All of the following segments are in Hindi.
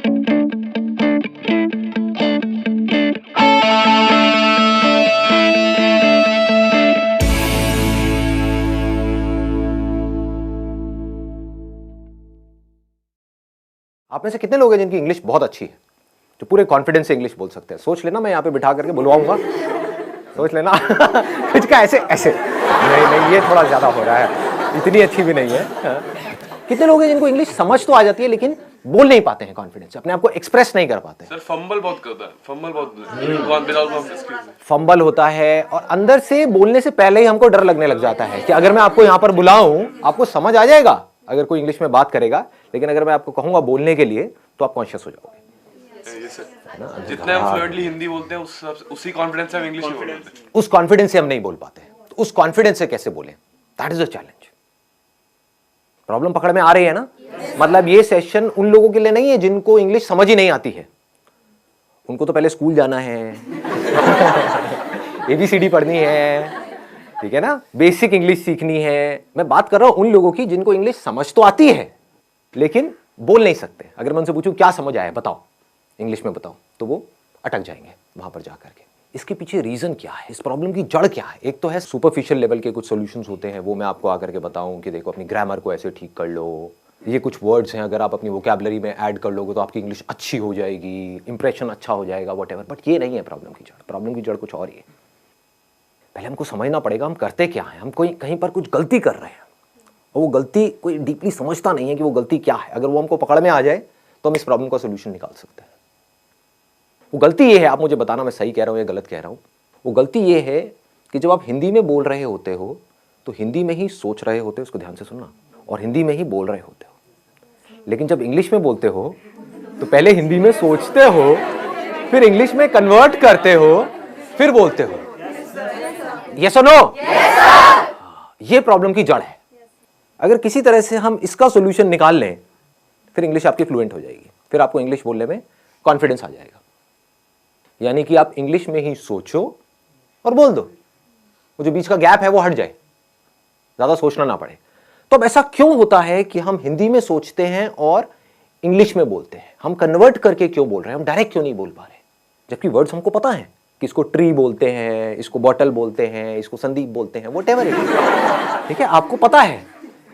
आप में से कितने लोग हैं जिनकी इंग्लिश बहुत अच्छी है, जो पूरे कॉन्फिडेंस से इंग्लिश बोल सकते हैं? सोच लेना, मैं यहाँ पे बिठा करके बुलवाऊंगा, सोच लेना। कुछ का ऐसे ऐसे नहीं, ये थोड़ा ज्यादा हो रहा है, इतनी अच्छी भी नहीं है। कितने लोग हैं जिनको इंग्लिश समझ तो आ जाती है लेकिन बोल नहीं पाते हैं कॉन्फिडेंस, अपने आप को एक्सप्रेस नहीं कर पाते? सर फंबल बहुत करता है, फंबल बहुत फंबल होता है और अंदर से बोलने से पहले ही हमको डर लगने लग जाता है कि अगर मैं आपको यहाँ पर बुलाऊं आपको समझ आ जाएगा अगर कोई इंग्लिश में बात करेगा, लेकिन अगर मैं आपको कहूंगा बोलने के लिए तो आप कॉन्शियस हो जाओगे। जितने हम फ्लुएंटली हिंदी बोलते हैं उसी कॉन्फिडेंस से हम इंग्लिश में बोलते हैं। उस कॉन्फिडेंस से हम नहीं बोल पाते, तो उस कॉन्फिडेंस से कैसे बोलें? That is the challenge. Problem पकड़ में आ रही है ना? मतलब ये सेशन उन लोगों के लिए नहीं है जिनको इंग्लिश समझ ही नहीं आती है, उनको तो पहले स्कूल जाना है, एबीसीडी पढ़नी है, ठीक है ना, बेसिक इंग्लिश सीखनी है। मैं बात कर रहा हूं उन लोगों की जिनको इंग्लिश समझ तो आती है लेकिन बोल नहीं सकते। अगर मैं उनसे पूछूं क्या समझ आया बताओ, इंग्लिश में बताओ, तो वो अटक जाएंगे वहां पर जाकर के। इसके पीछे रीजन क्या है, इस प्रॉब्लम की जड़ क्या है? एक तो है सुपरफिशियल लेवल के कुछ सॉल्यूशंस होते हैं, वो मैं आपको आकर के बताऊं कि देखो अपनी ग्रामर को ऐसे ठीक कर लो, ये कुछ वर्ड्स हैं अगर आप अपनी वोकैबुलरी में ऐड कर लोगे तो आपकी इंग्लिश अच्छी हो जाएगी, इंप्रेशन अच्छा हो जाएगा, व्हाटएवर। बट ये नहीं है प्रॉब्लम की जड़। प्रॉब्लम की जड़ कुछ और ही है। पहले हमको समझना पड़ेगा हम करते क्या है। हम कोई कहीं पर कुछ गलती कर रहे हैं और वो गलती कोई डीपली समझता नहीं है कि वो गलती क्या है। अगर वो हमको पकड़ में आ जाए तो हम इस प्रॉब्लम का सोल्यूशन निकाल सकते हैं। वो गलती ये है, आप मुझे बताना मैं सही कह रहा हूं या गलत कह रहा हूं। वो गलती ये है कि जब आप हिंदी में बोल रहे होते हो तो हिंदी में ही सोच रहे होते हो, उसको ध्यान से सुनना, और हिंदी में ही बोल रहे होते हो। लेकिन जब इंग्लिश में बोलते हो तो पहले हिंदी में सोचते हो, फिर इंग्लिश में कन्वर्ट करते हो, फिर बोलते हो। यस और नो? ये प्रॉब्लम की जड़ है। अगर किसी तरह से हम इसका सॉल्यूशन निकाल लें फिर इंग्लिश आपकी फ्लुएंट हो जाएगी, फिर आपको इंग्लिश बोलने में कॉन्फिडेंस आ जाएगा। यानी कि आप इंग्लिश में ही सोचो और बोल दो, वो जो बीच का गैप है वो हट जाए, ज्यादा सोचना ना पड़े। तो अब ऐसा क्यों होता है कि हम हिंदी में सोचते हैं और इंग्लिश में बोलते हैं? हम कन्वर्ट करके क्यों बोल रहे हैं? हम डायरेक्ट क्यों नहीं बोल पा रहे? जबकि वर्ड्स हमको पता है कि इसको ट्री बोलते हैं, इसको बॉटल बोलते हैं, इसको संदीप बोलते हैं, व्हाटएवर इट इज, ठीक है, आपको पता है,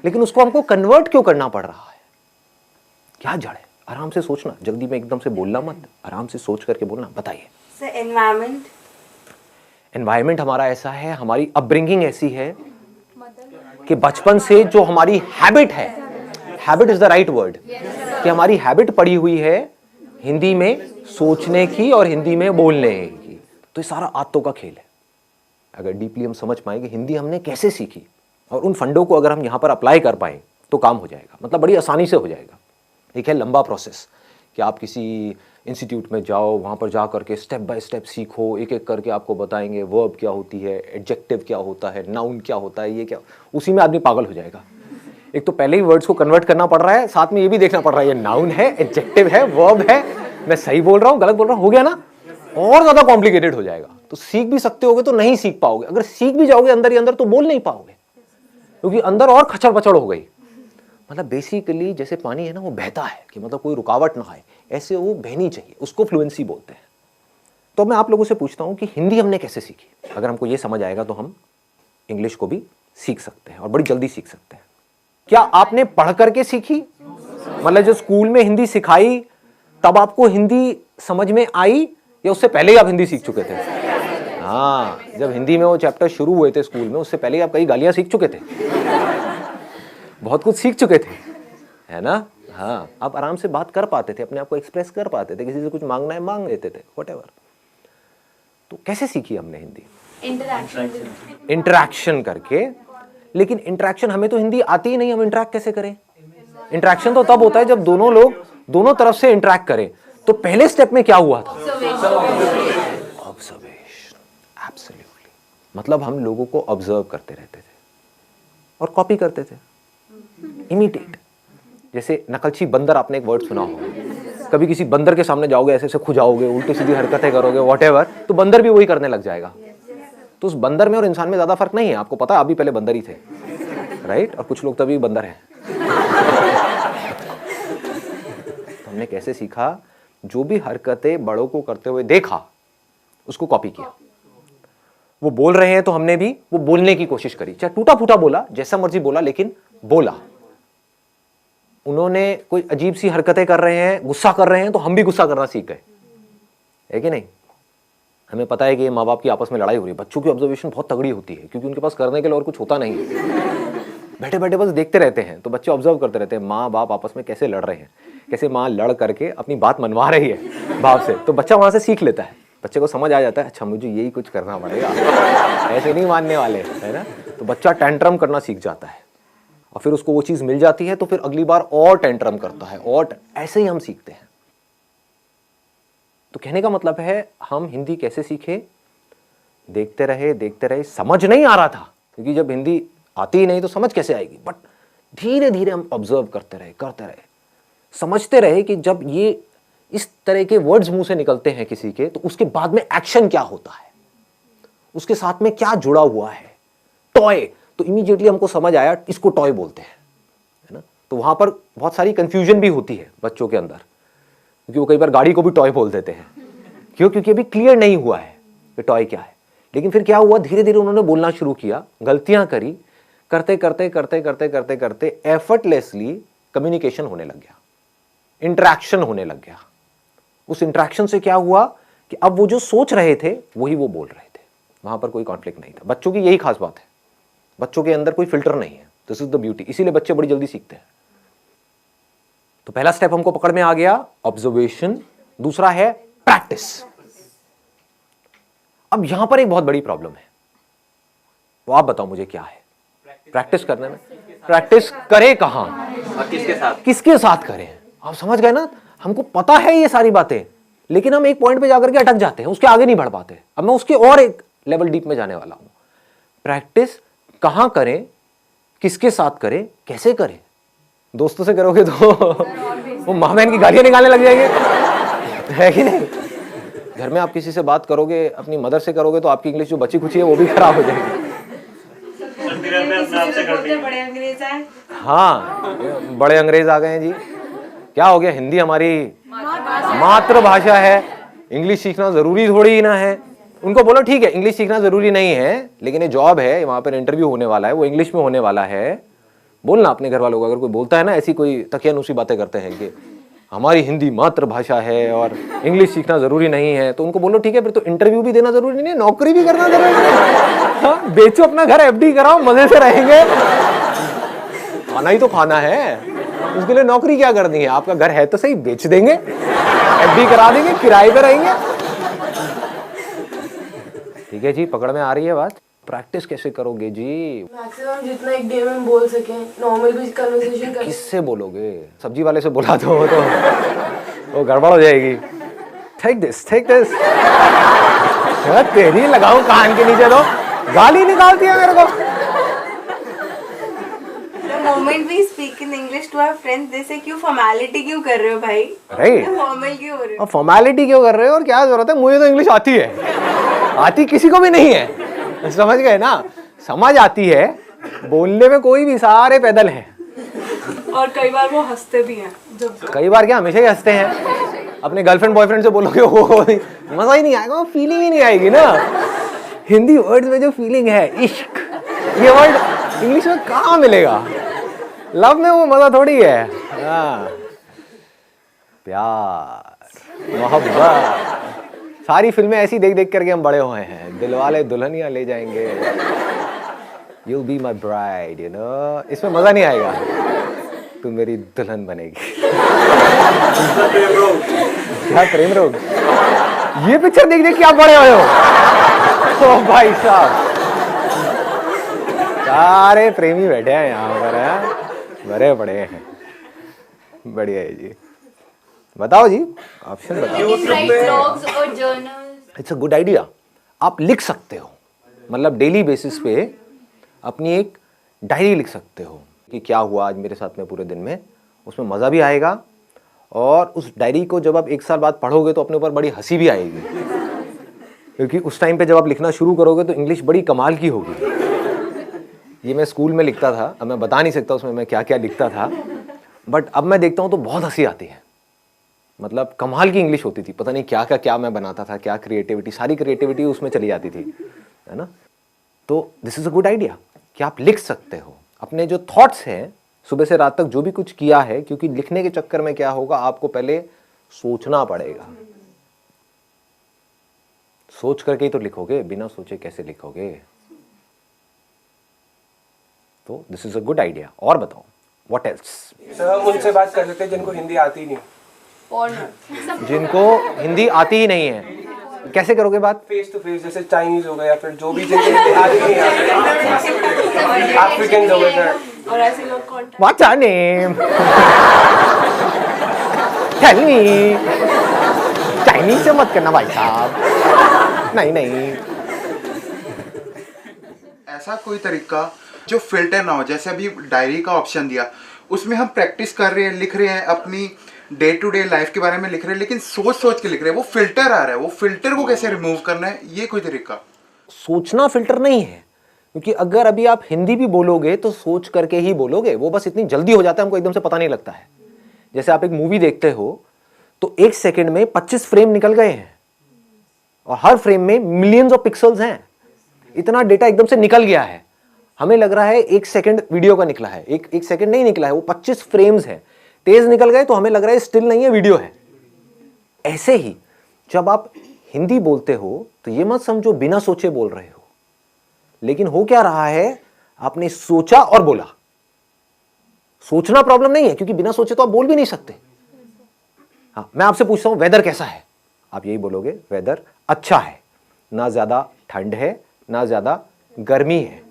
लेकिन उसको हमको कन्वर्ट क्यों करना पड़ रहा है? क्या जड़ है? आराम से सोचना, जल्दी में एकदम से बोलना मत, आराम से सोच करके बोलना। बताइए सर। एनवायरमेंट हमारा ऐसा है, हमारी अपब्रिंगिंग ऐसी है कि बचपन से जो हमारी हैबिट है, habit is the right word, कि हमारी हैबिट पड़ी हुई है हिंदी में सोचने की और हिंदी में बोलने की। तो ये सारा आदतों का खेल है। अगर डीपली हम समझ पाए कि हिंदी हमने कैसे सीखी और उन फंडों को अगर हम यहां पर अप्लाई कर पाए तो काम हो जाएगा, मतलब बड़ी आसानी से हो जाएगा। एक है लंबा प्रोसेस कि आप किसी इंस्टीट्यूट में जाओ, वहाँ पर जा करके स्टेप बाय स्टेप सीखो, एक एक करके आपको बताएंगे वर्ब क्या होती है, एडजेक्टिव क्या होता है, नाउन क्या होता है, ये क्या, उसी में आदमी पागल हो जाएगा। एक तो पहले ही वर्ड्स को कन्वर्ट करना पड़ रहा है, साथ में ये भी देखना पड़ रहा है ये नाउन है, एडजेक्टिव है, वर्ब है, मैं सही बोल रहा हूँ गलत बोल रहा हूँ, हो गया ना? और ज्यादा कॉम्प्लिकेटेड हो जाएगा। तो सीख भी सकते होगे तो नहीं सीख पाओगे, अगर सीख भी जाओगे अंदर ही अंदर तो बोल नहीं पाओगे, क्योंकि अंदर और खचड़ पचड़ हो गई। मतलब बेसिकली जैसे पानी है ना, वो बहता है कि मतलब कोई रुकावट ना आए, ऐसे वो बहनी चाहिए, उसको फ्लुएंसी बोलते हैं। तो मैं आप लोगों से पूछता हूं कि हिंदी हमने कैसे सीखी? अगर हमको ये समझ आएगा तो हम इंग्लिश को भी सीख सकते हैं और बड़ी जल्दी सीख सकते हैं। क्या आपने पढ़ करके सीखी? मतलब जो स्कूल में हिंदी सिखाई तब आपको हिंदी समझ में आई, या उससे पहले ही आप हिंदी सीख चुके थे? हाँ, जब हिंदी में वो चैप्टर शुरू हुए थे स्कूल में, उससे पहले ही आप कई गालियां सीख चुके थे, बहुत कुछ सीख चुके थे, है ना? हाँ, आप आराम से बात कर पाते थे, अपने आप को एक्सप्रेस कर पाते थे, किसी से कुछ मांगना है मांग लेते थे, व्हाटएवर। तो कैसे सीखी हमने हिंदी? इंटरैक्शन करके। लेकिन इंटरैक्शन, हमें तो हिंदी आती ही नहीं, हम इंटरैक्ट कैसे करें? इंटरैक्शन तो तब होता है जब दोनों लोग दोनों तरफ से इंटरैक्ट करें। तो पहले स्टेप में क्या हुआ था? ऑब्जर्वेशन। एब्सोल्युटली। मतलब हम लोगों को ऑब्जर्व करते रहते थे और कॉपी करते थे, इमिटेट। जैसे नकलची बंदर, आपने एक वर्ड सुना होगा, कभी किसी बंदर के सामने जाओगे, ऐसे ऐसे खुजाओगे, उल्टी सीधी हरकतें करोगे, व्हाटएवर, तो बंदर भी वही करने लग जाएगा। तो उस बंदर में और इंसान में ज्यादा फर्क नहीं है, आपको पता है, आप भी पहले बंदर ही थे, राइट? और कुछ लोग तभी बंदर हैं। तो हमने कैसे सीखा? जो भी हरकतें बड़ों को करते हुए देखा उसको कॉपी किया। वो बोल रहे हैं तो हमने भी वो बोलने की कोशिश करी, चाहे टूटा फूटा बोला, जैसा मर्जी बोला, लेकिन बोला। उन्होंने कोई अजीब सी हरकतें कर रहे हैं, गुस्सा कर रहे हैं, तो हम भी गुस्सा करना सीख गए, है कि नहीं? हमें पता है कि माँ बाप की आपस में लड़ाई हो रही है, बच्चों की ऑब्जर्वेशन बहुत तगड़ी होती है क्योंकि उनके पास करने के लिए और कुछ होता नहीं है। बैठे बैठे बस देखते रहते हैं, तो बच्चे ऑब्जर्व करते रहते हैं माँ बाप आपस में कैसे लड़ रहे हैं, कैसे माँ लड़ करके अपनी बात मनवा रही है बाप से, तो बच्चा वहां से सीख लेता है। बच्चे को समझ आ जाता है, अच्छा मुझे यही कुछ करना पड़ेगा, ऐसे नहीं मानने वाले, है ना? तो बच्चा टेंट्रम करना सीख जाता है और फिर उसको वो चीज मिल जाती है तो फिर अगली बार और टेंट्रम करता है, और ऐसे ही हम सीखते हैं। तो कहने का मतलब है हम हिंदी कैसे सीखे? देखते रहे, समझ नहीं आ रहा था क्योंकि जब हिंदी आती ही नहीं तो समझ कैसे आएगी, बट धीरे धीरे हम ऑब्जर्व करते रहे, समझते रहे कि जब ये इस तरह के वर्ड्स मुंह से निकलते हैं किसी के, तो उसके बाद में एक्शन क्या होता है, उसके साथ में क्या जुड़ा हुआ है। टॉय, तो इमीडिएटली हमको समझ आया इसको टॉय बोलते हैं, है ना? तो वहां पर बहुत सारी कंफ्यूजन भी होती है बच्चों के अंदर, क्योंकि वो कई बार गाड़ी को भी टॉय बोल देते हैं। क्यों? क्योंकि अभी क्लियर नहीं हुआ है कि टॉय क्या है। लेकिन फिर क्या हुआ, धीरे धीरे उन्होंने बोलना शुरू किया, गलतियां करी, करते एफर्टलेसली कम्युनिकेशन होने लग गया, इंटरेक्शन होने लग गया। उस इंटरेक्शन से क्या हुआ कि अब वो जो सोच रहे थे वही वो बोल रहे थे, वहां पर कोई कॉन्फ्लिक्ट नहीं था। बच्चों की यही खास बात है, बच्चों के अंदर कोई फिल्टर नहीं है, दिस इज द ब्यूटी, इसीलिए बच्चे बड़ी जल्दी सीखते हैं। तो पहला स्टेप हमको पकड़ में आ गया, ऑब्जर्वेशन। दूसरा है प्रैक्टिस। अब यहां पर एक बहुत बड़ी प्रॉब्लम है, वो आप बताओ मुझे क्या है? प्रैक्टिस करने में, प्रैक्टिस करे कहां और किसके साथ करें? आप समझ गए ना? हमको पता है ये सारी बातें, लेकिन हम एक पॉइंट पे जाकर के अटक जाते हैं, उसके आगे नहीं बढ़ पाते। अब मैं उसके और एक लेवल डीप में जाने वाला हूं। प्रैक्टिस कहां करें, किसके साथ करें, कैसे करें? दोस्तों से करोगे तो वो माँ बहन की गालियां निकालने लग जाएंगे, है कि नहीं? घर में आप किसी से बात करोगे, अपनी मदर से करोगे, तो आपकी इंग्लिश जो बची खुची है वो भी खराब हो जाएगी। बड़े अंग्रेज आए। हाँ, बड़े अंग्रेज आ गए हैं जी। क्या हो गया? हिंदी हमारी मातृभाषा है, इंग्लिश सीखना जरूरी थोड़ी ही ना है। उनको बोलो ठीक है इंग्लिश सीखना जरूरी नहीं है, लेकिन ये जॉब है, वहां पर इंटरव्यू होने वाला है, वो इंग्लिश में होने वाला है। बोलना अपने घर वालों को, अगर कोई बोलता है ना ऐसी कोई तकियानुसी बातें करते हैं कि हमारी हिंदी मातृभाषा है और इंग्लिश सीखना जरूरी नहीं है, तो उनको बोलो ठीक है फिर तो इंटरव्यू भी देना जरूरी नहीं है, नौकरी भी करना जरूरी नहीं है। हाँ, बेचो अपना घर, एफडी कराओ, मजे से रहेंगे। खाना ही तो खाना है, उसके लिए नौकरी क्या करनी है? आपका घर है तो सही, बेच देंगे, एफडी करा देंगे, किराए पे रहेंगे। ठीक है जी, पकड़ में आ रही है बात? प्रैक्टिस कैसे करोगे जी? मैक्सिमम जितना एक डे में बोल सके, नॉर्मल भी कन्वर्सेशन कर। किससे बोलोगे? सब्जी वाले से बोला तो वो गड़बड़ हो जाएगी। टेक दिस तेरी लगाऊं कान के नीचे, तो गाली निकालती है मेरे को। The moment we speak in English to our friends, they say क्यों फॉर्मेलिटी क्यों कर रहे हो भाई? राइट, फॉर्मल क्यों हो रहे हो? फॉर्मेलिटी क्यों कर रहे हो और क्या जरूरत है? मुझे तो इंग्लिश आती है, आती किसी को भी नहीं है, समझ गए ना? समझ आती है, बोलने में कोई भी, सारे पैदल हैं। और कई बार वो हंसते भी हैं। कई बार क्या, हमेशा ही हंसते हैं। अपने गर्लफ्रेंड बॉयफ्रेंड से बोलोगे वो मजा ही नहीं आएगा, फीलिंग ही नहीं आएगी ना। हिंदी वर्ड्स में जो फीलिंग है, इश्क, ये वर्ड इंग्लिश में कहाँ मिलेगा? लव में वो मजा थोड़ी है। हाँ, प्यार, मोहब्बत, सारी फिल्में ऐसी देख देख करके हम बड़े हुए हैं। दिलवाले दुल्हनिया ले जाएंगे, You'll be my bride, you know? इसमें मजा नहीं आएगा, तू मेरी दुल्हन बनेगी। क्या प्रेम रोग? ये पिक्चर देख देख के आप बड़े हुए हो। ओ भाई साहब, सारे प्रेमी बैठे हैं यहाँ पर, हैं बड़े बड़े हैं। बढ़िया है जी। बताओ जी, ऑप्शन बताओ। It's a good idea. आप लिख सकते हो, मतलब डेली बेसिस पे अपनी एक डायरी लिख सकते हो कि क्या हुआ आज मेरे साथ में पूरे दिन में। उसमें मज़ा भी आएगा, और उस डायरी को जब आप एक साल बाद पढ़ोगे तो अपने ऊपर बड़ी हंसी भी आएगी, क्योंकि उस टाइम पे जब आप लिखना शुरू करोगे तो इंग्लिश बड़ी कमाल की होगी। ये मैं स्कूल में लिखता था, अब मैं बता नहीं सकता उसमें मैं क्या क्या लिखता था, बट अब मैं देखता हूँ तो बहुत हंसी आती है। मतलब कमाल की इंग्लिश होती थी, पता नहीं क्या का क्या मैं बनाता था, क्या क्रिएटिविटी, सारी क्रिएटिविटी उसमें चली जाती थी, है ना। तो this is a good idea कि आप लिख सकते हो अपने जो थॉट्स हैं, सुबह से रात तक जो भी कुछ किया है, क्योंकि लिखने के चक्कर में क्या होगा, आपको पहले सोचना पड़ेगा। सोच करके ही तो लिखोगे, बिना सोचे कैसे लिखोगे। तो this is a good idea. और बताओ व्हाट एल्स। सर हम उनसे बात कर सकते हैं जिनको हिंदी आती ही नहीं। जिनको हिंदी आती ही नहीं है, कैसे करोगे बात? फेस टू फेस, जैसे चाइनीज हो गए या फिर जो भी जिनको हिंदी आती नहीं है, अफ्रीकन हो गए सर। और ऐसे लोग contact What's your name? Tell me. Chinese से मत करना भाई साहब, नहीं नहीं। ऐसा कोई तरीका जो फिल्टर ना हो, जैसे अभी डायरी का ऑप्शन दिया, उसमें हम प्रैक्टिस कर रहे हैं, लिख रहे हैं, अपनी डे टू डे लाइफ के बारे में लिख रहे हैं, लेकिन सोच सोच के लिख रहे हैं, वो फिल्टर आ रहा है, वो फिल्टर को कैसे रिमूव करना है, ये कोई तरीका? सोचना फिल्टर नहीं है, क्योंकि अगर अभी आप हिंदी भी बोलोगे तो सोच करके ही बोलोगे, वो बस इतनी जल्दी हो जाता है, हमको एकदम से पता नहीं लगता है। जैसे आप एक मूवी देखते हो तो 1 सेकंड में 25 फ्रेम निकल गए हैं, और हर फ्रेम में मिलियंस ऑफ पिक्सल्स हैं, इतना डेटा एकदम से निकल गया है। हमें लग रहा है 1 सेकंड वीडियो का निकला है, एक सेकंड नहीं निकला है, वो 25 फ्रेम्स है, तेज निकल गए तो हमें लग रहा है स्टिल नहीं है, वीडियो है। ऐसे ही जब आप हिंदी बोलते हो तो ये मत समझो बिना सोचे बोल रहे हो, लेकिन हो क्या रहा है, आपने सोचा और बोला। सोचना प्रॉब्लम नहीं है, क्योंकि बिना सोचे तो आप बोल भी नहीं सकते। हाँ, मैं आपसे पूछता हूं वेदर कैसा है, आप यही बोलोगे वेदर अच्छा है, ना ज्यादा ठंड है ना ज्यादा गर्मी है।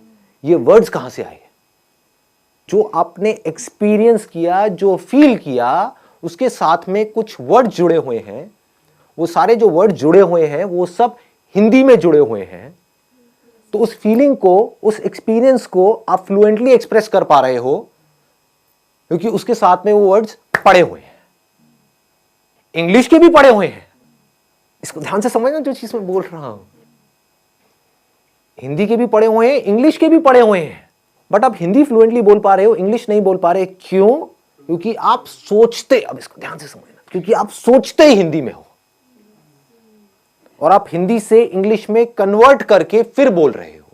ये वर्ड्स कहां से आए? जो आपने एक्सपीरियंस किया, जो फील किया, उसके साथ में कुछ वर्ड जुड़े हुए हैं। वो सारे जो वर्ड जुड़े हुए हैं वो सब हिंदी में जुड़े हुए हैं। तो उस फीलिंग को, उस एक्सपीरियंस को आप फ्लुएंटली एक्सप्रेस कर पा रहे हो, क्योंकि उसके साथ में वो वर्ड्स पड़े हुए हैं। इंग्लिश के भी पड़े हुए हैं, इसको ध्यान से समझना जो चीज मैं बोल रहा हूं। हिंदी के भी पड़े हुए हैं, इंग्लिश के भी पड़े हुए हैं, बट आप हिंदी फ्लुएंटली बोल पा रहे हो, इंग्लिश नहीं बोल पा रहे। क्यों? क्योंकि आप सोचते, अब इसको ध्यान से समझना, क्योंकि आप सोचते ही हिंदी में हो, और आप हिंदी से इंग्लिश में कन्वर्ट करके फिर बोल रहे हो।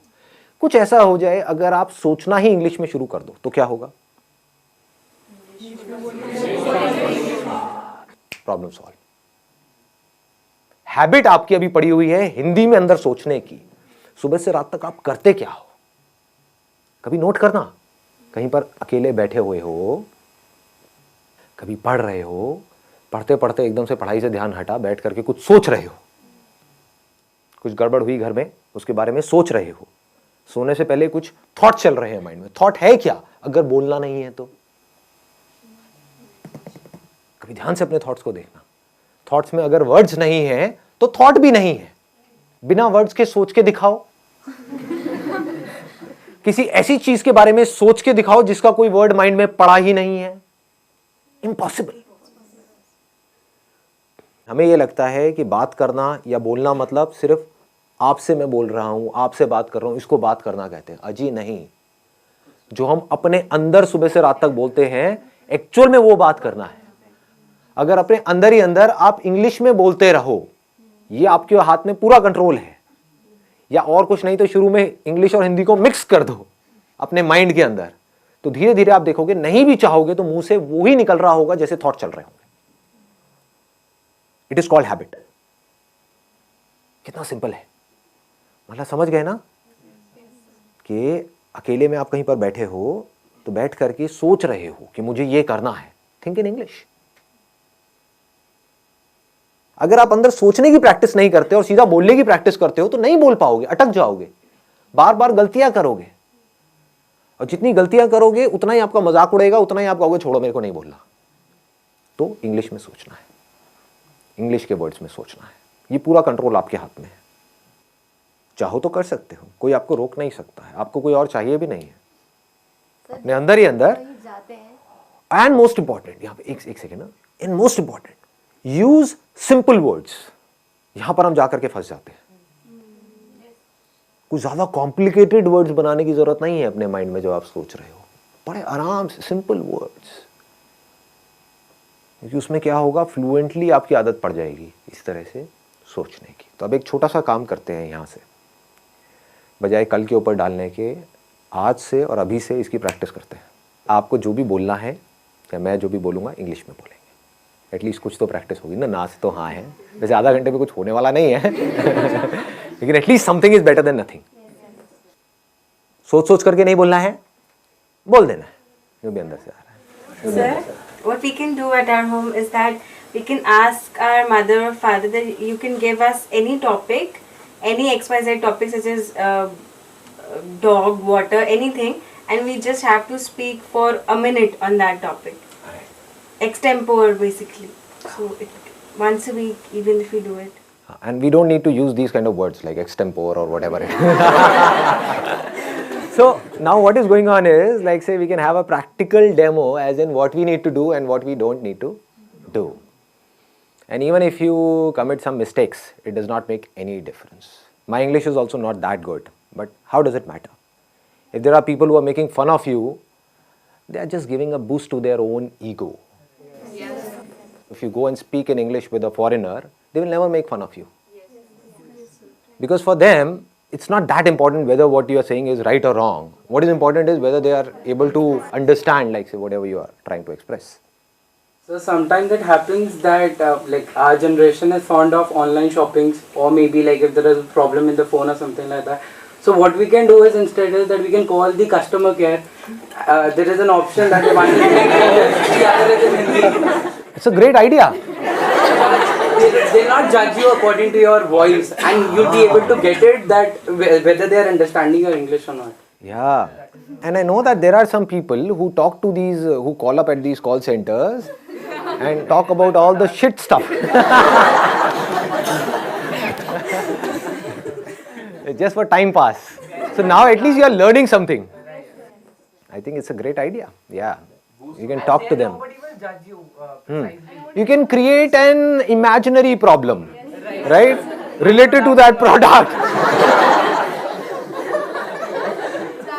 कुछ ऐसा हो जाए, अगर आप सोचना ही इंग्लिश में शुरू कर दो तो क्या होगा? Problem solve. हैबिट आपकी अभी पड़ी हुई है हिंदी में अंदर सोचने की। सुबह से रात तक आप करते क्या हो? कभी नोट करना, कहीं पर अकेले बैठे हुए हो, कभी पढ़ रहे हो, पढ़ते पढ़ते एकदम से पढ़ाई से ध्यान हटा, बैठ करके कुछ सोच रहे हो, कुछ गड़बड़ हुई घर में, उसके बारे में सोच रहे हो, सोने से पहले कुछ थॉट चल रहे हैं माइंड में। थॉट है क्या अगर बोलना नहीं है तो? कभी ध्यान से अपने थॉट्स को देखना। थॉट्स में अगर वर्ड्स नहीं है तो थॉट भी नहीं है। बिना वर्ड्स के सोच के दिखाओ, किसी ऐसी चीज के बारे में सोच के दिखाओ जिसका कोई वर्ड माइंड में पड़ा ही नहीं है। इम्पॉसिबल। हमें यह लगता है कि बात करना या बोलना मतलब सिर्फ आपसे मैं बोल रहा हूं, आपसे बात कर रहा हूं, इसको बात करना कहते हैं। अजी नहीं, जो हम अपने अंदर सुबह से रात तक बोलते हैं, एक्चुअल में वो बात करना है। अगर अपने अंदर ही अंदर आप इंग्लिश में बोलते रहो, ये आपके हाथ में पूरा कंट्रोल है, या और कुछ नहीं तो शुरू में इंग्लिश और हिंदी को मिक्स कर दो अपने माइंड के अंदर, तो धीरे धीरे आप देखोगे, नहीं भी चाहोगे तो मुंह से वो ही निकल रहा होगा जैसे थॉट चल रहे होंगे। It is called habit. कितना सिंपल है, मतलब समझ गए ना कि अकेले में आप कहीं पर बैठे हो तो बैठ करके सोच रहे हो कि मुझे ये करना है। Think in English. अगर आप अंदर सोचने की प्रैक्टिस नहीं करते और सीधा बोलने की प्रैक्टिस करते हो तो नहीं बोल पाओगे, अटक जाओगे, बार बार गलतियां करोगे, और जितनी गलतियां करोगे उतना ही आपका मजाक उड़ेगा, उतना ही आप कहोगे छोड़ो मेरे को नहीं बोलना। तो इंग्लिश में सोचना है, इंग्लिश के वर्ड्स में सोचना है। ये पूरा कंट्रोल आपके हाथ में है। चाहो तो कर सकते हो, कोई आपको रोक नहीं सकता है, आपको कोई और चाहिए भी नहीं है, अपने अंदर ही अंदर। एंड मोस्ट इंपॉर्टेंट, यहां पे एक सेकेंड ना, and most important, use simple words. यहां पर हम जाकर के फंस जाते हैं। कुछ ज्यादा कॉम्प्लिकेटेड वर्ड्स बनाने की जरूरत नहीं है अपने माइंड में जो आप सोच रहे हो। बड़े आराम से सिंपल वर्ड्स। क्योंकि उसमें क्या होगा, फ्लुएंटली आपकी आदत पड़ जाएगी इस तरह से सोचने की। तो अब एक छोटा सा काम करते हैं यहाँ से, बजाय कल के ऊपर डालने के, आज से और अभी से इसकी प्रैक्टिस करते हैं। आपको जो भी बोलना है या मैं जो भी बोलूँगा इंग्लिश में बोलेंगे, एटलीस्ट कुछ तो प्रैक्टिस होगी ना से तो हाँ है, वैसे आधा घंटे में कुछ होने वाला नहीं है लेकिन at least something is better than nothing. सोच सोच करके नहीं बोलना है, बोल देना है जो भी अंदर से आ रहा है। Sir, what we can do at our home is that we can ask our mother or father that you can give us any topic, any XYZ topic such as dog, water, anything, and we just have to speak for a minute on that topic. Extempore basically. So once a week, even if we do it. And we don't need to use these kind of words like extempore or whatever. So now what is going on is, like say we can have a practical demo as in what we need to do and what we don't need to do. And even if you commit some mistakes, it does not make any difference. My English is also not that good, but how does it matter? If there are people who are making fun of you, they are just giving a boost to their own ego. Yes. If you go and speak in English with a foreigner, they will never make fun of you. Because for them, it's not that important whether what you are saying is right or wrong. What is important is whether they are able to understand, like say, whatever you are trying to express. So sometimes it happens that like our generation is fond of online shoppings, or maybe like if there is a problem in the phone or something like that. So what we can do is instead is that we can call the customer care. There is an option that one is in English, the other is in Hindi. It's a great idea. They'll not judge you according to your voice, and you'll be able to get it that whether they are understanding your English or not. Yeah. And I know that there are some people who talk to these, who call up at these call centers and talk about all the shit stuff. Just for time pass. So now at least you are learning something. I think it's a great idea. Yeah. You can talk to them. Nobody will judge you. You can create an imaginary problem, right? Related to that product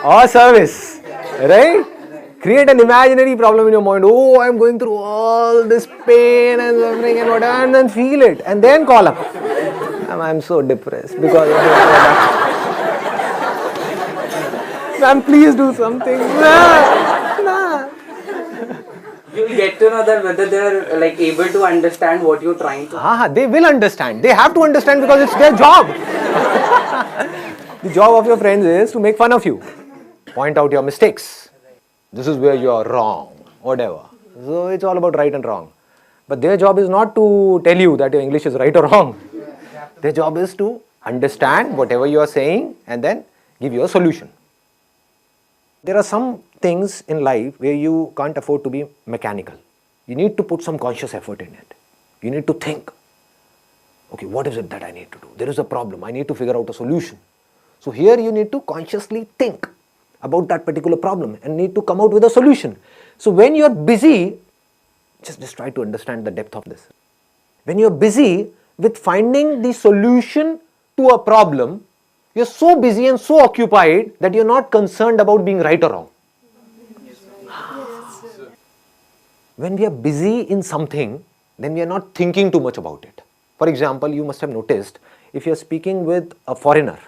or service, right? Create an imaginary problem in your mind. Oh, I'm going through all this pain and suffering and whatever, and then feel it, and then call up. I'm so depressed because of this product. Ma'am, please do something. Nah. You'll get to know that whether they are like able to understand what you're trying to. They will understand. They have to understand because it's their job. The job of your friends is to make fun of you, point out your mistakes. This is where you are wrong, whatever. So it's all about right and wrong. But their job is not to tell you that your English is right or wrong. Their job is to understand whatever you are saying and then give you a solution. There are some things in life where you can't afford to be mechanical. You need to put some conscious effort in it. You need to think, okay, what is it that I need to do? There is a problem. I need to figure out a solution. So here you need to consciously think about that particular problem and need to come out with a solution. So when you are busy, just try to understand the depth of this. When you are busy with finding the solution to a problem, you're so busy and so occupied that you're not concerned about being right or wrong. When we are busy in something, then we are not thinking too much about it. For example, you must have noticed, if you're speaking with a foreigner,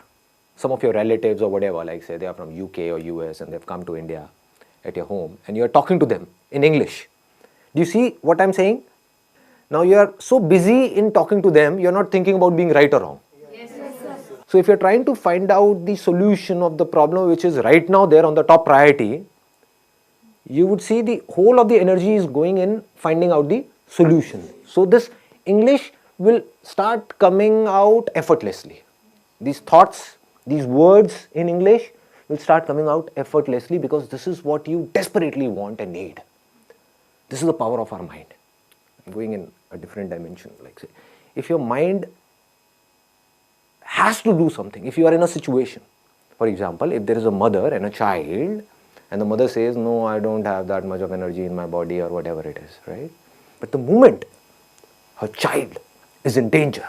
some of your relatives or whatever, like say they are from UK or US and they've come to India at your home and you're talking to them in English. Do you see what I'm saying? Now you are so busy in talking to them, you're not thinking about being right or wrong. So if you're trying to find out the solution of the problem which is right now there on the top priority, you would see the whole of the energy is going in finding out the solution. So this English will start coming out effortlessly. These thoughts, these words in English will start coming out effortlessly because this is what you desperately want and need. This is the power of our mind. I'm going in a different dimension. Like say, if your mind has to do something, if you are in a situation, for example, if there is a mother and a child, and the mother says, no, I don't have that much of energy in my body or whatever it is, right? But the moment her child is in danger,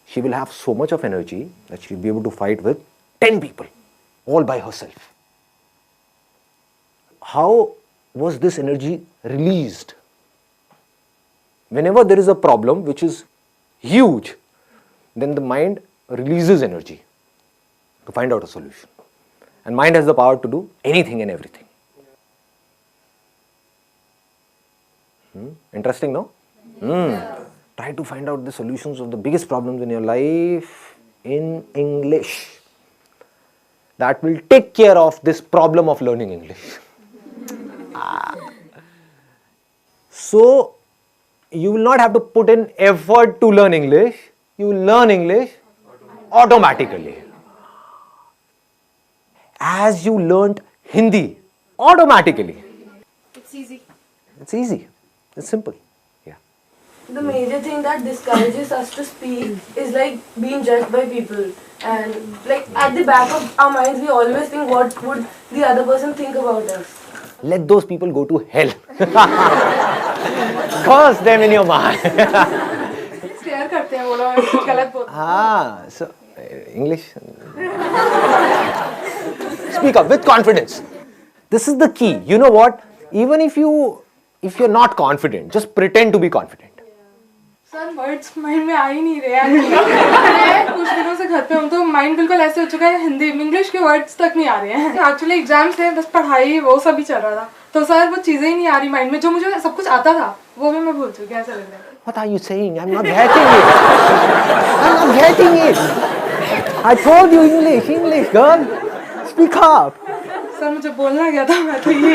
she will have so much of energy that she will be able to fight with 10 people, all by herself. How was this energy released? whenever there is a problem which is huge, then the mind releases energy to find out a solution. And mind has the power to do anything and everything. Interesting, no? Try to find out the solutions of the biggest problems in your life in English. That will take care of this problem of learning English. So, you will not have to put in effort to learn English. You will learn English automatically. As you learnt Hindi automatically. It's easy. It's easy. It's simple. Yeah. The major thing that discourages us to speak is like being judged by people. And like at the back of our minds, we always think what would the other person think about us. Let those people go to hell. Curse them in your mind. Stare करते हैं वो लोग गलत बोलते So English. Speak up with confidence. This is the key. You know what? Even if you're not confident, just pretend to be confident. Sir words mind में आ ही नहीं रहे हैं कुछ दिनों से घर पे हूँ तो माइंड बिल्कुल ऐसे हो चुका है हिंदी इंग्लिश के वर्ड्स तक नहीं आ रहे हैं एक्चुअली एग्जाम्स थे बस पढ़ाई वो सब ही चल रहा था तो सर वो चीज़ें ही नहीं आ रही माइंड में जो मुझे सब कुछ आता था वो भी मैं भूल चुकी ऐसा लग रहा है What are you saying? I'm not getting it. I'm not getting it. I told you English, girl. Speak up. Sir मुझे बोलना क्या था मैं तो ये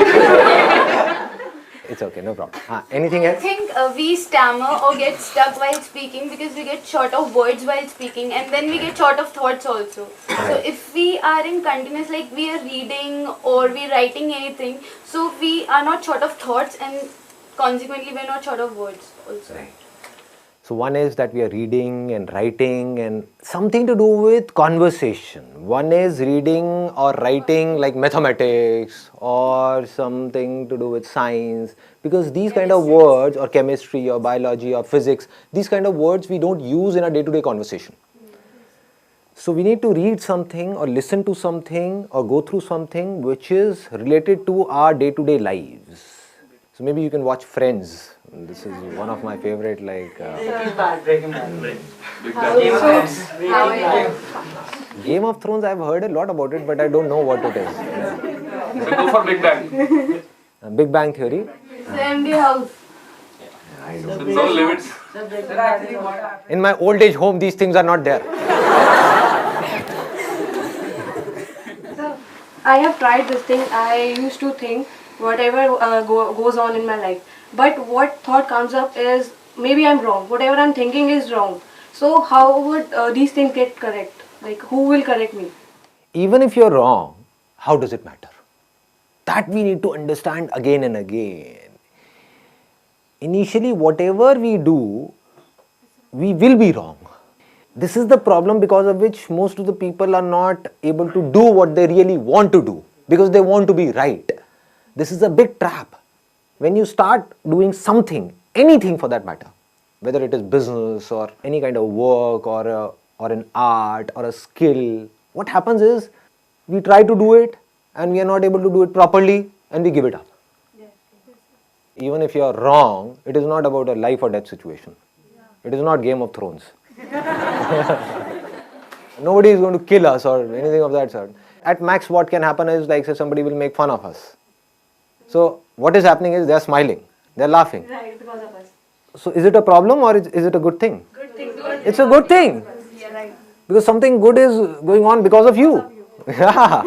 It's okay, no problem. Anything I else? think we stammer or get stuck while speaking because we get short of words while speaking and then we get short of thoughts also. So if we are in continuous, like we are reading or we are writing anything, so we are not short of thoughts and consequently we are not short of words also. Right. So one is that we are reading and writing and something to do with conversation. One is reading or writing like mathematics or something to do with science, because these kind of words, or chemistry or biology or physics, these kind of words we don't use in our day-to-day conversation. So we need to read something or listen to something or go through something which is related to our day-to-day lives. So maybe you can watch Friends. This is one of my favorite, like Breaking Bad. Game of Thrones. I've heard a lot about it, but I don't know what it is. So go for Big Bang. Big Bang Theory. MD House. No limits. In my old age home, these things are not there. I have tried this thing. I used to think whatever goes on in my life. But what thought comes up is maybe I'm wrong. Whatever I'm thinking is wrong. So how would these things get correct? Like who will correct me? Even if you're wrong, how does it matter? That we need to understand again and again. Initially, whatever we do, we will be wrong. This is the problem because of which most of the people are not able to do what they really want to do, because they want to be right. This is a big trap. When you start doing something, anything for that matter, whether it is business or any kind of work or an art or a skill, what happens is we try to do it and we are not able to do it properly and we give it up. Even if you are wrong, it is not about a life or death situation. It is not Game of Thrones. Nobody is going to kill us or anything of that sort. At max, what can happen is, like, say, somebody will make fun of us. So what is happening is they are smiling, they are laughing. Right, because of us. So is it a problem or is it a good thing? Good thing. It's a good thing. Yeah, right. Because something good is going on because of you. Yeah.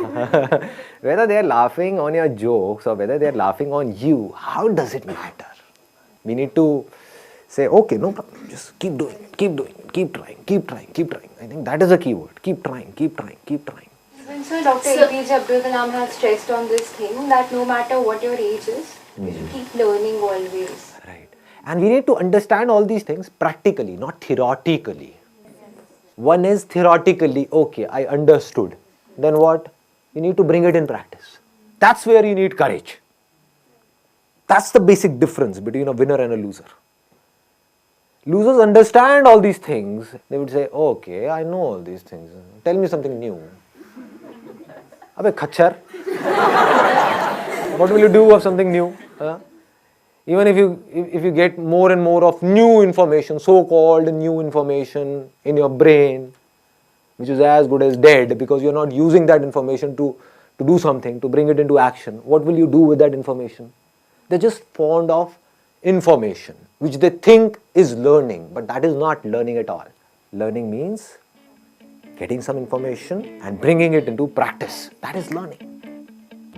Whether they are laughing on your jokes or whether they are laughing on you, how does it matter? We need to say, okay, no problem, just keep doing it, keep doing it, keep trying, keep trying, keep trying. I think that is a key word. Keep trying, keep trying, keep trying. So Dr. APJ Abdul Kalam has stressed on this thing that no matter what your age is, you should keep learning always. Right. And we need to understand all these things practically, not theoretically. One is theoretically, okay, I understood. Then what? You need to bring it in practice. That's where you need courage. That's the basic difference between a winner and a loser. Losers understand all these things. They would say, okay, I know all these things. Tell me something new. Abhe khachar. What will you do of something new? Even if you get more and more of new information, so-called new information in your brain, which is as good as dead because you're not using that information to do something, to bring it into action, what will you do with that information? They're just fond of information, which they think is learning, but that is not learning at all. Learning means getting some information and bringing it into practice. That is learning.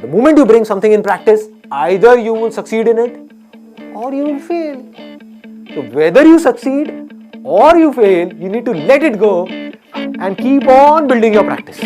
The moment you bring something in practice, either you will succeed in it or you will fail. So whether you succeed or you fail, you need to let it go and keep on building your practice.